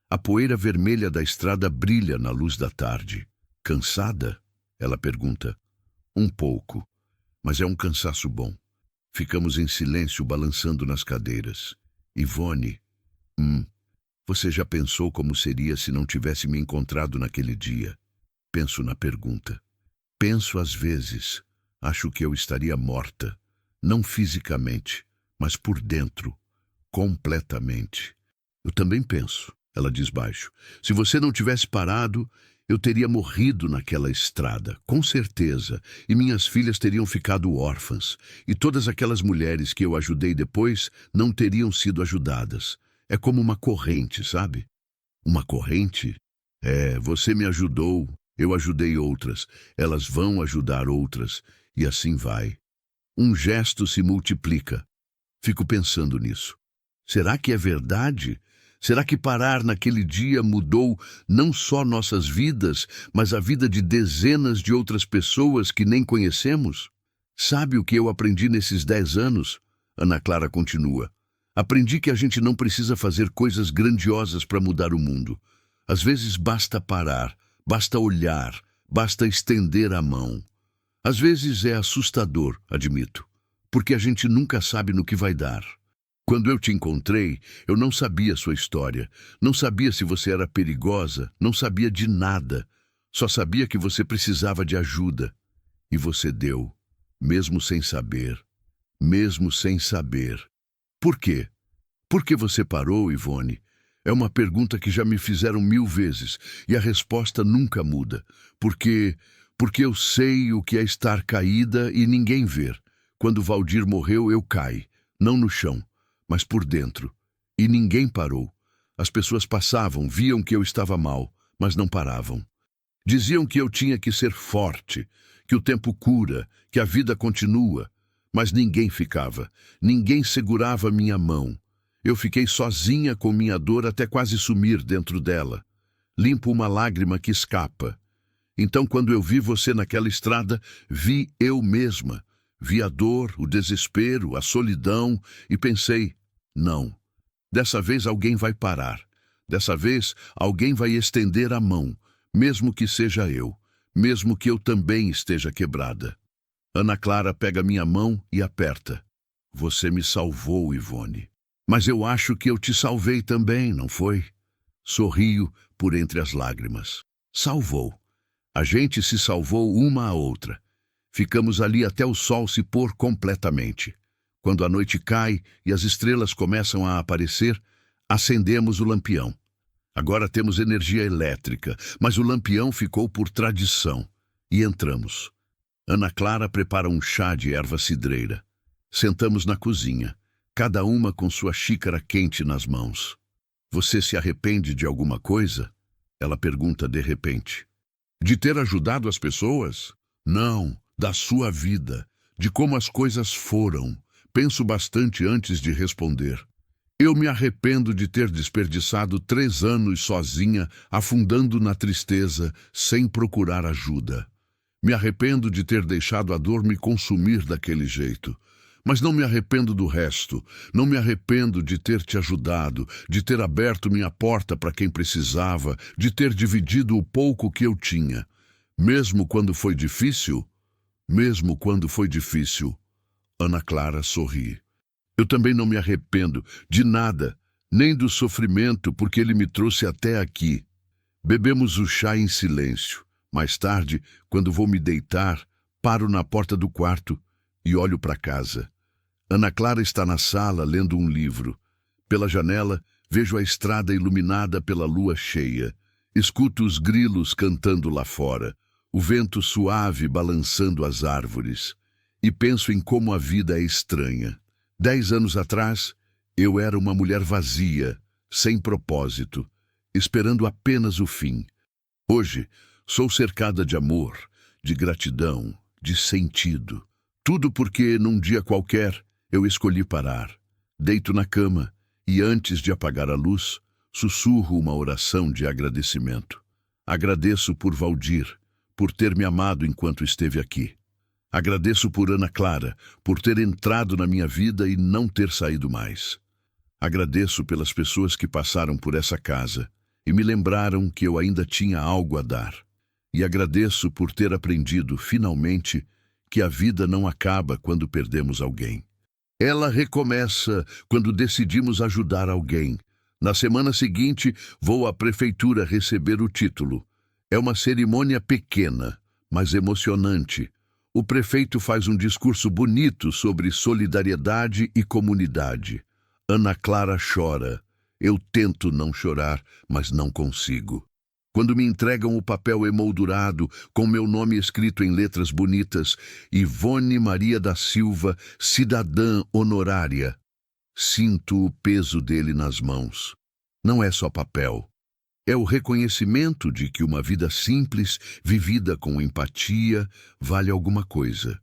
S1: A poeira vermelha da estrada brilha na luz da tarde. Cansada? Ela pergunta. Um pouco, mas é um cansaço bom. Ficamos em silêncio balançando nas cadeiras. Ivone, você já pensou como seria se não tivesse me encontrado naquele dia? Penso na pergunta. Penso às vezes. Acho que eu estaria morta. Não fisicamente, mas por dentro. Completamente. Eu também penso, ela diz baixo. Se você não tivesse parado, eu teria morrido naquela estrada, com certeza, e minhas filhas teriam ficado órfãs, e todas aquelas mulheres que eu ajudei depois não teriam sido ajudadas. É como uma corrente, sabe? Uma corrente? Você me ajudou, eu ajudei outras, elas vão ajudar outras, e assim vai. Um gesto se multiplica. Fico pensando nisso. Será que é verdade? Será que parar naquele dia mudou não só nossas vidas, mas a vida de dezenas de outras pessoas que nem conhecemos? Sabe o que eu aprendi nesses 10 anos? Ana Clara continua. Aprendi que a gente não precisa fazer coisas grandiosas para mudar o mundo. Às vezes basta parar, basta olhar, basta estender a mão. Às vezes é assustador, admito, porque a gente nunca sabe no que vai dar. Quando eu te encontrei, eu não sabia sua história, não sabia se você era perigosa, não sabia de nada. Só sabia que você precisava de ajuda. E você deu, mesmo sem saber. Mesmo sem saber. Por quê? Por que você parou, Ivone? É uma pergunta que já me fizeram 1000 vezes, e a resposta nunca muda. Porque eu sei o que é estar caída e ninguém ver. Quando Valdir morreu, eu caí, não no chão, mas por dentro. E ninguém parou. As pessoas passavam, viam que eu estava mal, mas não paravam. Diziam que eu tinha que ser forte, que o tempo cura, que a vida continua. Mas ninguém ficava, ninguém segurava minha mão. Eu fiquei sozinha com minha dor até quase sumir dentro dela. Limpo uma lágrima que escapa. Então, quando eu vi você naquela estrada, vi eu mesma. Vi a dor, o desespero, a solidão e pensei, não, dessa vez alguém vai parar. Dessa vez alguém vai estender a mão, mesmo que seja eu, mesmo que eu também esteja quebrada. Ana Clara pega minha mão e aperta. Você me salvou, Ivone. Mas eu acho que eu te salvei também, não foi? Sorrio por entre as lágrimas. Salvou. A gente se salvou uma à outra. Ficamos ali até o sol se pôr completamente. Quando a noite cai e as estrelas começam a aparecer, acendemos o lampião. Agora temos energia elétrica, mas o lampião ficou por tradição. E entramos. Ana Clara prepara um chá de erva cidreira. Sentamos na cozinha, cada uma com sua xícara quente nas mãos. Você se arrepende de alguma coisa? Ela pergunta de repente. De ter ajudado as pessoas? Não. Da sua vida, de como as coisas foram. Penso bastante antes de responder. Eu me arrependo de ter desperdiçado 3 anos sozinha, afundando na tristeza, sem procurar ajuda. Me arrependo de ter deixado a dor me consumir daquele jeito. Mas não me arrependo do resto. Não me arrependo de ter te ajudado, de ter aberto minha porta para quem precisava, de ter dividido o pouco que eu tinha. Mesmo quando foi difícil, Ana Clara sorri. Eu também não me arrependo de nada, nem do sofrimento, porque ele me trouxe até aqui. Bebemos o chá em silêncio. Mais tarde, quando vou me deitar, paro na porta do quarto e olho para casa. Ana Clara está na sala lendo um livro. Pela janela, vejo a estrada iluminada pela lua cheia. Escuto os grilos cantando lá fora, o vento suave balançando as árvores. E penso em como a vida é estranha. 10 anos atrás, eu era uma mulher vazia, sem propósito, esperando apenas o fim. Hoje, sou cercada de amor, de gratidão, de sentido. Tudo porque, num dia qualquer, eu escolhi parar. Deito na cama e, antes de apagar a luz, sussurro uma oração de agradecimento. Agradeço por Valdir, por ter me amado enquanto esteve aqui. Agradeço por Ana Clara, por ter entrado na minha vida e não ter saído mais. Agradeço pelas pessoas que passaram por essa casa e me lembraram que eu ainda tinha algo a dar. E agradeço por ter aprendido, finalmente, que a vida não acaba quando perdemos alguém. Ela recomeça quando decidimos ajudar alguém. Na semana seguinte, vou à prefeitura receber o título. É uma cerimônia pequena, mas emocionante. O prefeito faz um discurso bonito sobre solidariedade e comunidade. Ana Clara chora. Eu tento não chorar, mas não consigo. Quando me entregam o papel emoldurado, com meu nome escrito em letras bonitas, Ivone Maria da Silva, cidadã honorária, sinto o peso dele nas mãos. Não é só papel. É o reconhecimento de que uma vida simples, vivida com empatia, vale alguma coisa.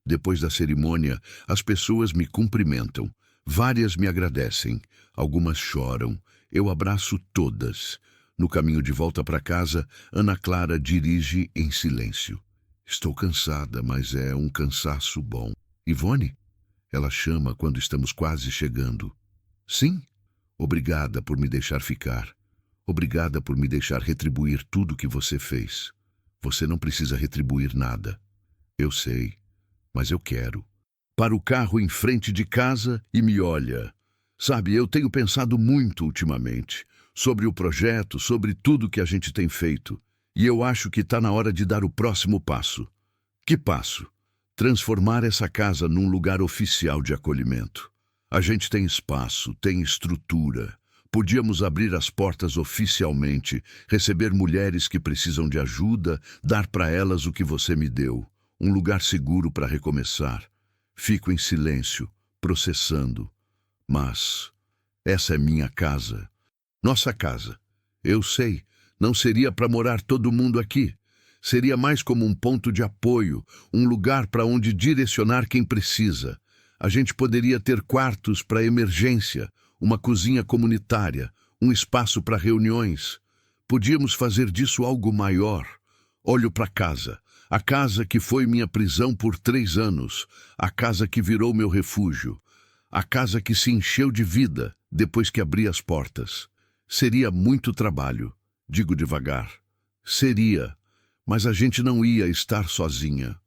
S1: Depois da cerimônia, as pessoas me cumprimentam. Várias me agradecem. Algumas choram. Eu abraço todas. No caminho de volta para casa, Ana Clara dirige em silêncio. Estou cansada, mas é um cansaço bom. Ivone? Ela chama quando estamos quase chegando. Sim? Obrigada por me deixar ficar. Obrigada por me deixar retribuir tudo que você fez. Você não precisa retribuir nada. Eu sei, mas eu quero. Para o carro em frente de casa e me olha. Sabe, eu tenho pensado muito ultimamente sobre o projeto, sobre tudo que a gente tem feito. E eu acho que está na hora de dar o próximo passo. Que passo? Transformar essa casa num lugar oficial de acolhimento. A gente tem espaço, tem estrutura. Podíamos abrir as portas oficialmente, receber mulheres que precisam de ajuda, dar para elas o que você me deu. Um lugar seguro para recomeçar. Fico em silêncio, processando. Mas essa é minha casa. Nossa casa. Eu sei, não seria para morar todo mundo aqui. Seria mais como um ponto de apoio, um lugar para onde direcionar quem precisa. A gente poderia ter quartos para emergência, uma cozinha comunitária, um espaço para reuniões. Podíamos fazer disso algo maior. Olho para casa. A casa que foi minha prisão por 3 anos. A casa que virou meu refúgio. A casa que se encheu de vida depois que abri as portas. Seria muito trabalho, digo devagar. Seria, mas a gente não ia estar sozinha.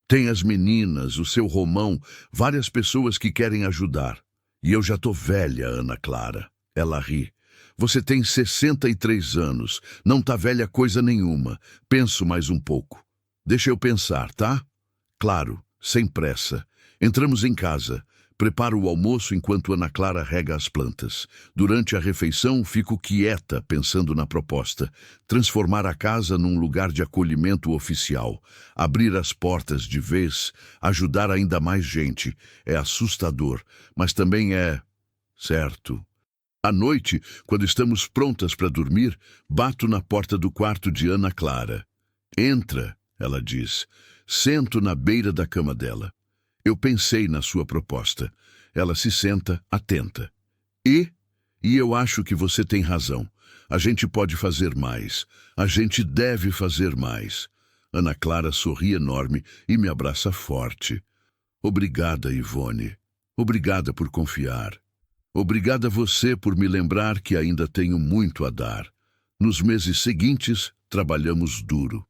S1: Tem as meninas, o seu Romão, várias pessoas que querem ajudar. E eu já tô velha, Ana Clara. Ela ri. Você tem 63 anos, não tá velha coisa nenhuma. Penso mais um pouco. Deixa eu pensar, tá? Claro, sem pressa. Entramos em casa. Preparo o almoço enquanto Ana Clara rega as plantas. Durante a refeição, fico quieta, pensando na proposta. Transformar a casa num lugar de acolhimento oficial. Abrir as portas de vez, ajudar ainda mais gente. É assustador, mas também é certo. À noite, quando estamos prontas para dormir, bato na porta do quarto de Ana Clara. Entra, ela diz. Sento na beira da cama dela. Eu pensei na sua proposta. Ela se senta, atenta. E eu acho que você tem razão. A gente pode fazer mais. A gente deve fazer mais. Ana Clara sorri enorme e me abraça forte. Obrigada, Ivone. Obrigada por confiar. Obrigada a você por me lembrar que ainda tenho muito a dar. Nos meses seguintes, trabalhamos duro.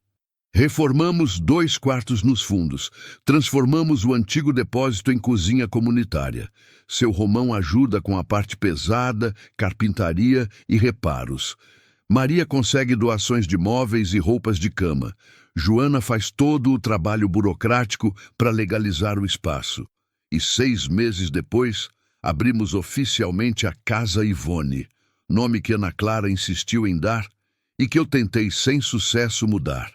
S1: Reformamos 2 quartos nos fundos. Transformamos o antigo depósito em cozinha comunitária. Seu Romão ajuda com a parte pesada, carpintaria e reparos. Maria consegue doações de móveis e roupas de cama. Joana faz todo o trabalho burocrático para legalizar o espaço. E 6 meses depois, abrimos oficialmente a Casa Ivone, nome que Ana Clara insistiu em dar e que eu tentei sem sucesso mudar.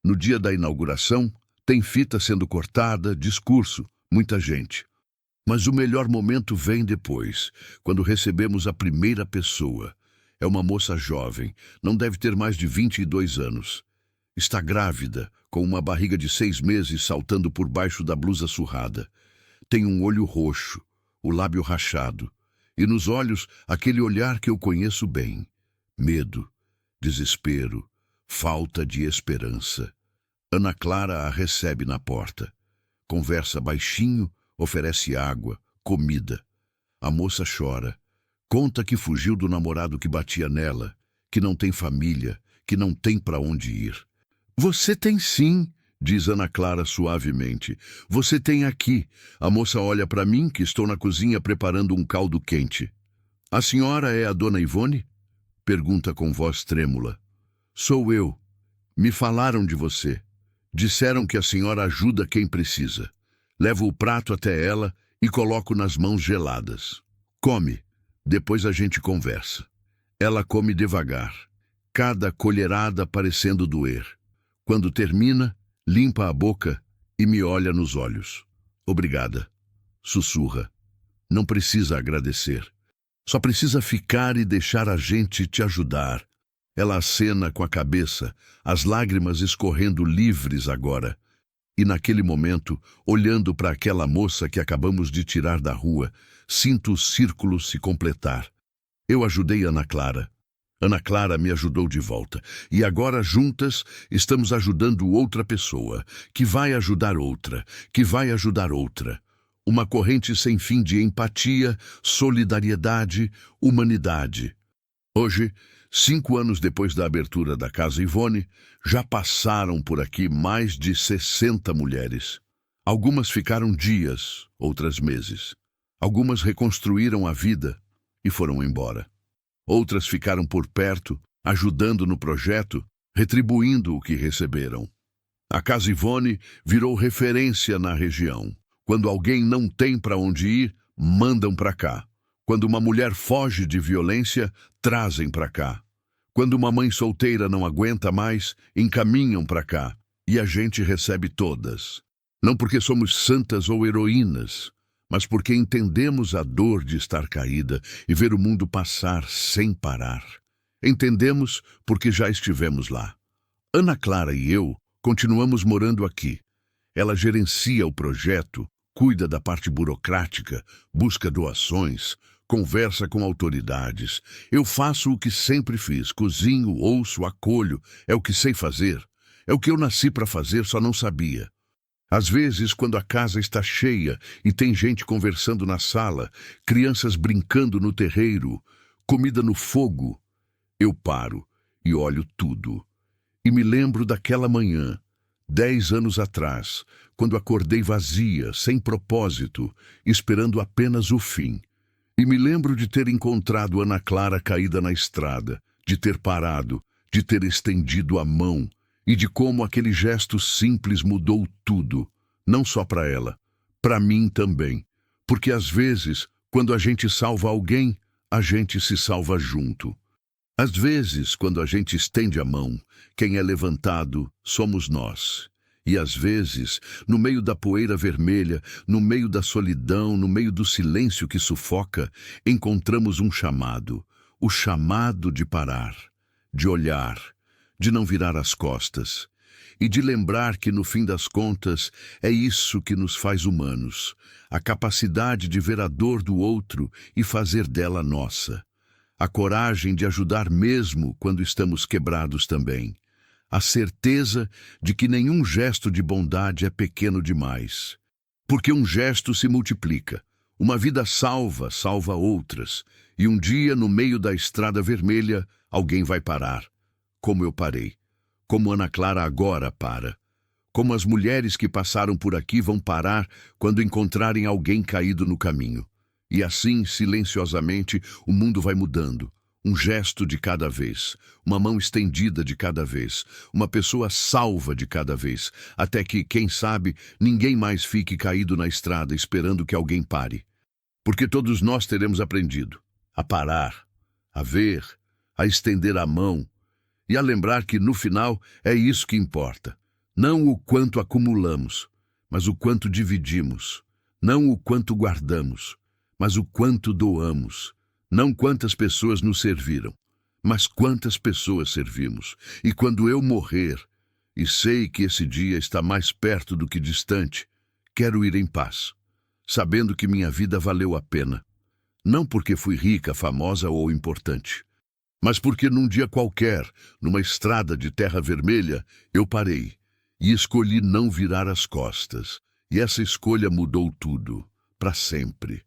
S1: No dia da inauguração, tem fita sendo cortada, discurso, muita gente. Mas o melhor momento vem depois, quando recebemos a primeira pessoa. É uma moça jovem, não deve ter mais de 22 anos. Está grávida, com uma barriga de 6 meses saltando por baixo da blusa surrada. Tem um olho roxo, o lábio rachado, e nos olhos aquele olhar que eu conheço bem. Medo, desespero, falta de esperança. Ana Clara a recebe na porta. Conversa baixinho, oferece água, comida. A moça chora. Conta que fugiu do namorado que batia nela, que não tem família, que não tem para onde ir. Você tem sim, diz Ana Clara suavemente. Você tem aqui. A moça olha para mim, que estou na cozinha preparando um caldo quente. A senhora é a dona Ivone? Pergunta com voz trêmula. Sou eu. Me falaram de você. Disseram que a senhora ajuda quem precisa. Levo o prato até ela e coloco nas mãos geladas. Come, depois a gente conversa. Ela come devagar, cada colherada parecendo doer. Quando termina, limpa a boca e me olha nos olhos. Obrigada, sussurra. Não precisa agradecer. Só precisa ficar e deixar a gente te ajudar. Ela acena com a cabeça, as lágrimas escorrendo livres agora. E naquele momento, olhando para aquela moça que acabamos de tirar da rua, sinto o círculo se completar. Eu ajudei Ana Clara. Ana Clara me ajudou de volta. E agora, juntas, estamos ajudando outra pessoa, que vai ajudar outra, que vai ajudar outra. Uma corrente sem fim de empatia, solidariedade, humanidade. Hoje, 5 anos depois da abertura da Casa Ivone, já passaram por aqui mais de 60 mulheres. Algumas ficaram dias, outras meses. Algumas reconstruíram a vida e foram embora. Outras ficaram por perto, ajudando no projeto, retribuindo o que receberam. A Casa Ivone virou referência na região. Quando alguém não tem para onde ir, mandam para cá. Quando uma mulher foge de violência, trazem para cá. Quando uma mãe solteira não aguenta mais, encaminham para cá. E a gente recebe todas. Não porque somos santas ou heroínas, mas porque entendemos a dor de estar caída e ver o mundo passar sem parar. Entendemos porque já estivemos lá. Ana Clara e eu continuamos morando aqui. Ela gerencia o projeto, cuida da parte burocrática, busca doações, conversa com autoridades. Eu faço o que sempre fiz, cozinho, ouço, acolho. É o que sei fazer. É o que eu nasci para fazer, só não sabia. Às vezes, quando a casa está cheia e tem gente conversando na sala, crianças brincando no terreiro, comida no fogo, eu paro e olho tudo. E me lembro daquela manhã, 10 anos atrás, quando acordei vazia, sem propósito, esperando apenas o fim. E me lembro de ter encontrado Ana Clara caída na estrada, de ter parado, de ter estendido a mão, e de como aquele gesto simples mudou tudo, não só para ela, para mim também. Porque às vezes, quando a gente salva alguém, a gente se salva junto. Às vezes, quando a gente estende a mão, quem é levantado somos nós. E às vezes, no meio da poeira vermelha, no meio da solidão, no meio do silêncio que sufoca, encontramos um chamado, o chamado de parar, de olhar, de não virar as costas. e de lembrar que, no fim das contas, é isso que nos faz humanos, a capacidade de ver a dor do outro e fazer dela nossa, a coragem de ajudar mesmo quando estamos quebrados também, a certeza de que nenhum gesto de bondade é pequeno demais, porque um gesto se multiplica, uma vida salva outras, e um dia, no meio da estrada vermelha, alguém vai parar, como eu parei. Como Ana Clara agora para. Como as mulheres que passaram por aqui vão parar quando encontrarem alguém caído no caminho. E assim, silenciosamente, o mundo vai mudando. Um gesto de cada vez, uma mão estendida de cada vez, uma pessoa salva de cada vez, até que, quem sabe, ninguém mais fique caído na estrada esperando que alguém pare. Porque todos nós teremos aprendido a parar, a ver, a estender a mão, e a lembrar que, no final, é isso que importa. Não o quanto acumulamos, mas o quanto dividimos. Não o quanto guardamos, mas o quanto doamos. Não quantas pessoas nos serviram, mas quantas pessoas servimos. E quando eu morrer, e sei que esse dia está mais perto do que distante, quero ir em paz, sabendo que minha vida valeu a pena. Não porque fui rica, famosa ou importante, mas porque num dia qualquer, numa estrada de terra vermelha, eu parei e escolhi não virar as costas. E essa escolha mudou tudo, para sempre.